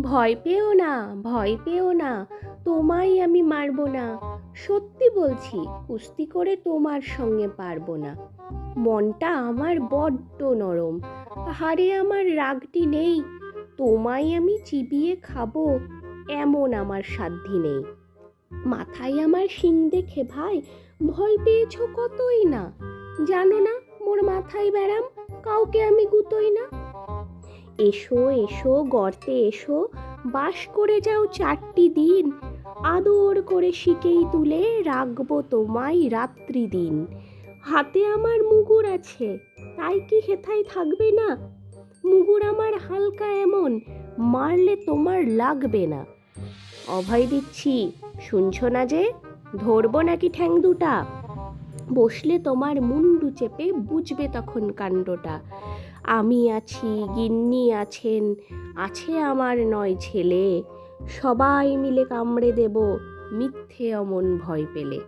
ভয় পেও না, ভয় পেও না, তোমায় আমি মারবো না। সত্যি বলছি, কুস্তি করে তোমার সঙ্গে পারবো না। মনটা আমার বড্ড নরম, হাড়ে আমার রাগটি নেই। তোমায় আমি চিবিয়ে খাবো, এমন আমার সাধ্যি নেই। মাথায় আমার শিং দেখে ভাই ভয় পেয়েছো কতই না। জানো না মোর মাথায় ব্যারাম, কাউকে আমি গুতোই না। এসো এসো গর্তে এসো, বাস করে যাও 4টি দিন। আদর করে শিকেই তুলে রাখবো তোমায় রাত্রি দিন। হাতে আমার মুগুর আছে, তাই কি হেথায় থাকবে না? মুগুর আমার হালকা এমন, মারলে তোমার লাগবে না। অভয় দিচ্ছি, শুনছো না যে? ধরবো নাকি ঠ্যাং দুটা? বসলে তোমার মুন্ডু চেপে বুঝবে তখন কাণ্ডটা। আমি আছি, গিন্নি আছেন, আছে আমার 9 ছেলে। সবাই মিলে কামড়ে দেব মিথ্যে অমন ভয় পেলে।